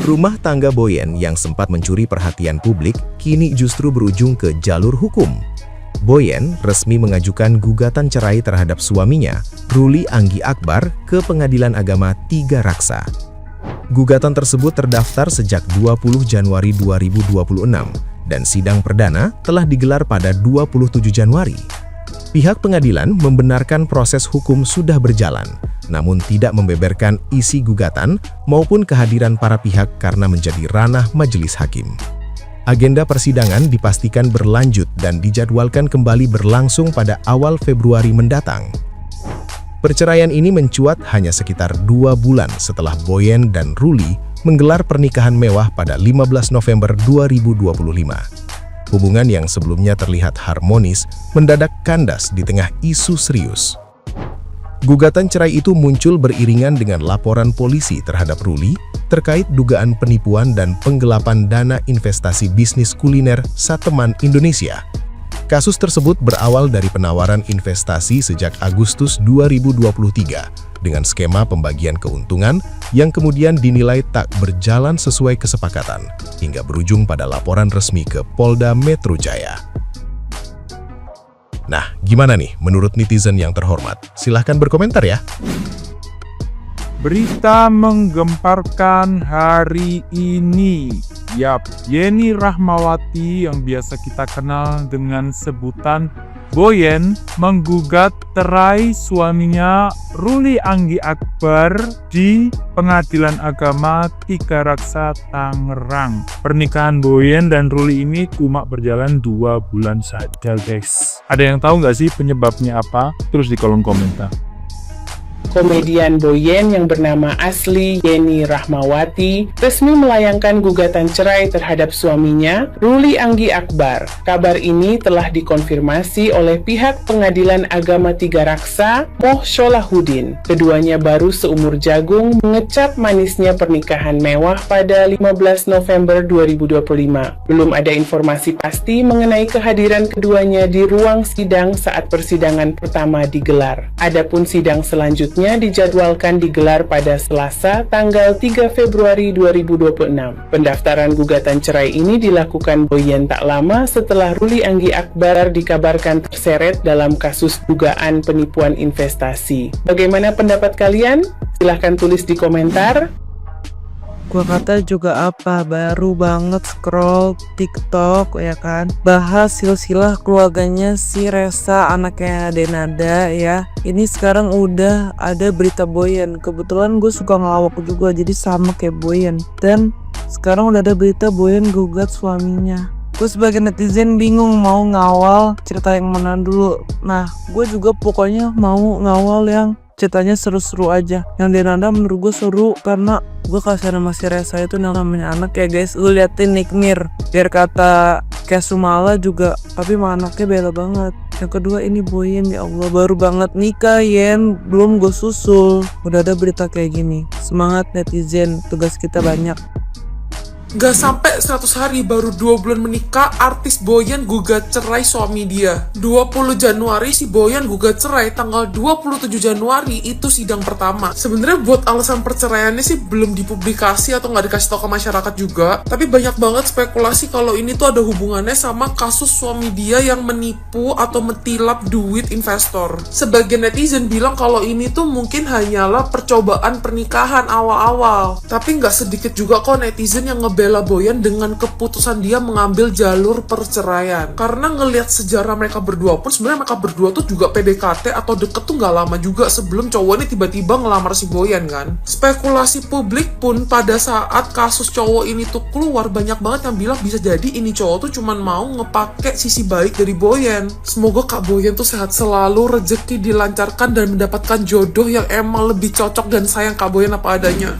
Rumah tangga Boyen yang sempat mencuri perhatian publik kini justru berujung ke jalur hukum. Boyen resmi mengajukan gugatan cerai terhadap suaminya, Ruli Anggi Akbar, ke Pengadilan Agama Tiga Raksa. Gugatan tersebut terdaftar sejak 20 Januari 2026 dan sidang perdana telah digelar pada 27 Januari. Pihak pengadilan membenarkan proses hukum sudah berjalan, namun tidak membeberkan isi gugatan maupun kehadiran para pihak karena menjadi ranah majelis hakim. Agenda persidangan dipastikan berlanjut dan dijadwalkan kembali berlangsung pada awal Februari mendatang. Perceraian ini mencuat hanya sekitar 2 bulan setelah Boyen dan Ruli menggelar pernikahan mewah pada 15 November 2025. Hubungan yang sebelumnya terlihat harmonis mendadak kandas di tengah isu serius. Gugatan cerai itu muncul beriringan dengan laporan polisi terhadap Ruli terkait dugaan penipuan dan penggelapan dana investasi bisnis kuliner Sateman Indonesia. Kasus tersebut berawal dari penawaran investasi sejak Agustus 2023 dengan skema pembagian keuntungan yang kemudian dinilai tak berjalan sesuai kesepakatan hingga berujung pada laporan resmi ke Polda Metro Jaya. Nah, gimana nih menurut netizen yang terhormat? Silahkan berkomentar ya. Berita menggemparkan hari ini. Yap, Yeni Rahmawati yang biasa kita kenal dengan sebutan Boyen menggugat cerai suaminya Ruli Anggi Akbar di Pengadilan Agama Tiga Raksa Tangerang. Pernikahan Boyen dan Ruli ini cuma berjalan 2 bulan saja, guys. Ada yang tahu nggak sih penyebabnya apa? Terus di kolom komentar. Komedian Boyen yang bernama asli Yeni Rahmawati resmi melayangkan gugatan cerai terhadap suaminya, Ruli Anggi Akbar. Kabar ini telah dikonfirmasi oleh pihak Pengadilan Agama Tiga Raksa, Moh Sholahuddin. Keduanya baru seumur jagung mengecap manisnya pernikahan mewah pada 15 November 2025. Belum ada informasi pasti mengenai kehadiran keduanya di ruang sidang saat persidangan pertama digelar. Adapun sidang selanjutnya dijadwalkan digelar pada Selasa tanggal 3 Februari 2026. Pendaftaran gugatan cerai ini dilakukan Boyen tak lama setelah Ruli Anggi Akbar dikabarkan terseret dalam kasus dugaan penipuan investasi. Bagaimana pendapat kalian? Silahkan tulis di komentar. Gua kata juga apa, baru banget scroll TikTok ya kan, bahas silsilah keluarganya si Resa anaknya Denada ya. Ini sekarang udah ada berita Boyen. Kebetulan gue suka ngelawak juga, jadi sama kayak Boyen. Dan sekarang udah ada berita Boyen gugat suaminya. Gue sebagai netizen bingung mau ngawal cerita yang mana dulu. Nah, gue juga pokoknya mau ngawal yang ceritanya seru-seru aja. Yang Denada menurut gue seru karena gue kasihan sama si Resa itu namanya anak ya guys. Lu liatin Nikmir, biar kata Kesumala juga, tapi mah anaknya bela banget. Yang kedua ini Boyen, ya Allah baru banget nikah Yen, belum gue susul. Udah ada berita kayak gini. Semangat netizen, tugas kita banyak. Gak sampai 100 hari baru 2 bulan menikah, artis Boyen gugat cerai suami dia. 20 Januari si Boyen gugat cerai, tanggal 27 Januari itu sidang pertama. Sebenarnya buat alasan perceraiannya sih belum dipublikasi atau nggak dikasih tahu ke masyarakat juga. Tapi banyak banget spekulasi kalau ini tuh ada hubungannya sama kasus suami dia yang menipu atau mentilap duit investor. Sebagian netizen bilang kalau ini tuh mungkin hanyalah percobaan pernikahan awal-awal. Tapi nggak sedikit juga kok netizen yang bela Boyen dengan keputusan dia mengambil jalur perceraian. Karena ngelihat sejarah mereka berdua pun sebenarnya mereka berdua tuh juga PDKT atau deket tuh nggak lama juga sebelum cowok ini tiba-tiba ngelamar si Boyen kan. Spekulasi publik pun pada saat kasus cowok ini tuh keluar banyak banget yang bilang bisa jadi ini cowok tuh cuman mau ngepake sisi baik dari Boyen. Semoga Kak Boyen tuh sehat selalu, rezeki dilancarkan dan mendapatkan jodoh yang emang lebih cocok dan sayang Kak Boyen apa adanya.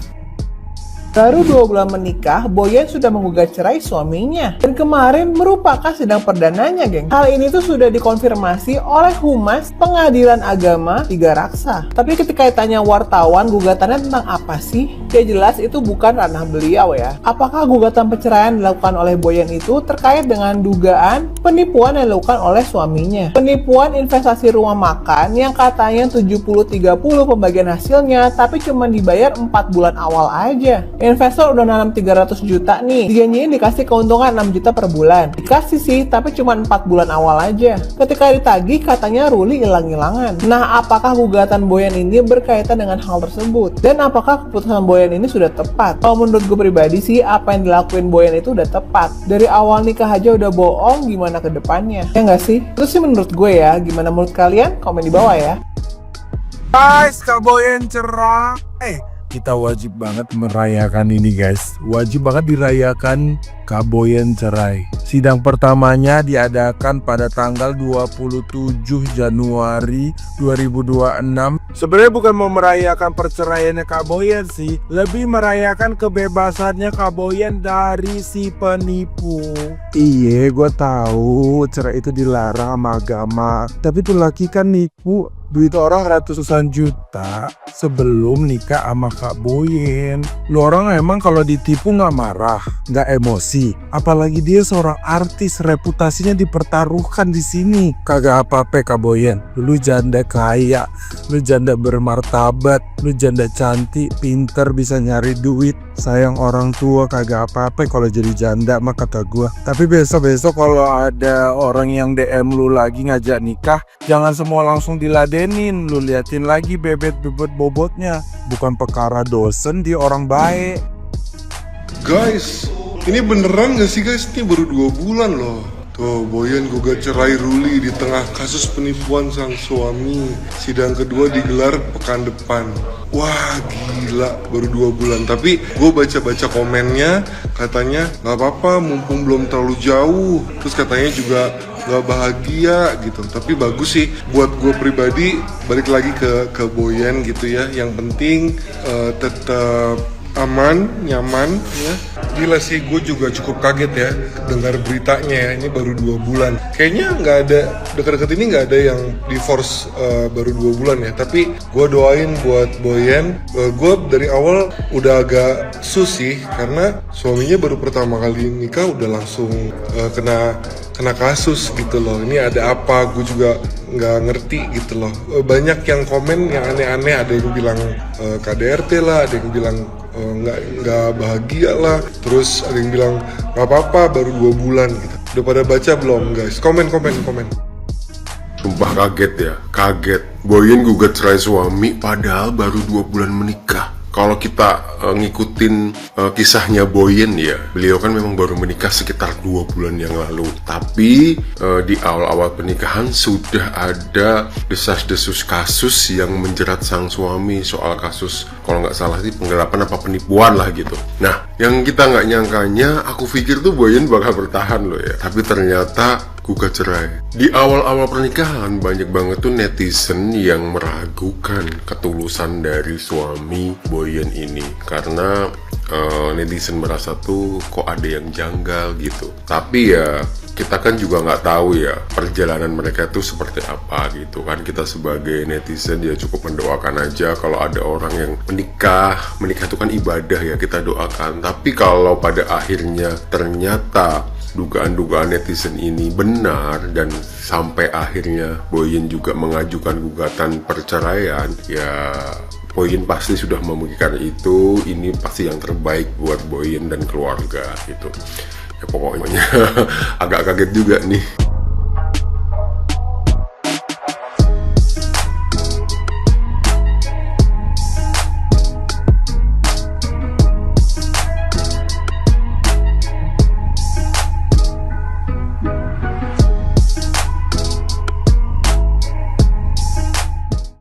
Baru 2 bulan menikah, Boyen sudah menggugat cerai suaminya. Dan kemarin merupakan sidang perdananya, geng. Hal ini tuh sudah dikonfirmasi oleh Humas Pengadilan Agama Tiga Raksa. Tapi ketika ditanya wartawan, gugatannya tentang apa sih? Ya jelas itu bukan ranah beliau ya. Apakah gugatan perceraian dilakukan oleh Boyen itu terkait dengan dugaan penipuan yang dilakukan oleh suaminya? Penipuan investasi rumah makan yang katanya 70-30 pembagian hasilnya, tapi cuma dibayar 4 bulan awal aja. Investor udah nanam 300 juta nih, dijanjiin dikasih keuntungan 6 juta per bulan. Dikasih sih, tapi cuma 4 bulan awal aja. Ketika ditagih, katanya Ruli hilang-hilangan. Nah, apakah gugatan Boyan ini berkaitan dengan hal tersebut? Dan apakah keputusan Boyan ini sudah tepat? Kalau menurut gue pribadi sih, apa yang dilakuin Boyan itu udah tepat. Dari awal nikah aja udah bohong, gimana ke depannya? Ya nggak sih? Terus sih menurut gue ya, gimana menurut kalian? Komen di bawah ya. Guys, Kak Boyan cerai. Kita wajib banget merayakan ini guys. Wajib banget dirayakan Kak Boyan cerai. Sidang pertamanya diadakan pada tanggal 27 Januari 2026. Sebenarnya bukan mau merayakan perceraiannya Kak Boyan sih, lebih merayakan kebebasannya Kak Boyan dari si penipu. Iya, gue tahu cerai itu dilarang sama agama, tapi tuh laki kan nipu duit orang ratusan juta sebelum nikah sama Kak Boyan. Lu orang emang kalau ditipu nggak marah, nggak emosi. Apalagi dia seorang artis, reputasinya dipertaruhkan di sini. Kagak apa-apa Kak Boyan. Lu janda kaya, lu janda bermartabat, lu janda cantik, pinter, bisa nyari duit. Sayang orang tua kagak apa-apa kalau jadi janda mah kata gua. Tapi besok-besok kalau ada orang yang DM lu lagi ngajak nikah, jangan semua langsung diladenin. Lu liatin lagi bebet-bebet bobotnya. Bukan perkara dosen, dia orang baik. Guys, ini beneran gak sih guys? Ini baru 2 bulan loh. Tuh, Boyan gugat cerai Ruli di tengah kasus penipuan sang suami. Sidang kedua digelar pekan depan. Wah gila, baru 2 bulan. Tapi gue baca-baca komennya, katanya gak apa-apa mumpung belum terlalu jauh. Terus katanya juga gak bahagia gitu. Tapi bagus sih buat gue pribadi. Balik lagi ke Boyan gitu ya. Yang penting tetap aman, nyaman ya. Gila sih, gue juga cukup kaget ya dengar beritanya ya. Ini baru 2 bulan. Kayaknya nggak ada, dekat-dekat ini nggak ada yang divorce baru 2 bulan ya. Tapi gue doain buat Boyan. Gue dari awal udah agak susih karena suaminya baru pertama kali nikah udah langsung kena kasus gitu loh. Ini ada apa? Gue juga nggak ngerti gitu loh. Banyak yang komen yang aneh-aneh. Ada yang bilang KDRT lah, ada yang bilang nggak bahagia lah. Terus ada yang bilang nggak apa-apa baru 2 bulan gitu. Udah pada baca belum guys? Komen. Sumpah kaget ya, kaget. Boyan gugat cerai suami padahal baru 2 bulan menikah. Kalau kita ngikutin kisahnya Boyan ya, beliau kan memang baru menikah sekitar 2 bulan yang lalu. Tapi di awal-awal pernikahan sudah ada desas-desus kasus yang menjerat sang suami soal kasus, kalau nggak salah sih penggelapan apa penipuan lah gitu. Nah, yang kita nggak nyangkanya, aku pikir tuh Boyan bakal bertahan loh ya. Tapi ternyata gugat cerai. Di awal-awal pernikahan banyak banget tuh netizen yang meragukan ketulusan dari suami Boyan ini karena netizen merasa tuh kok ada yang janggal gitu. Tapi ya kita kan juga nggak tahu ya perjalanan mereka tuh seperti apa gitu kan. Kita sebagai netizen ya cukup mendoakan aja kalau ada orang yang menikah itu kan ibadah ya, kita doakan. Tapi kalau pada akhirnya ternyata dugaan-dugaan netizen ini benar dan sampai akhirnya Boyan juga mengajukan gugatan perceraian, ya Boyan pasti sudah memikirkan itu. Ini pasti yang terbaik buat Boyan dan keluarga gitu. Ya pokoknya agak kaget juga nih.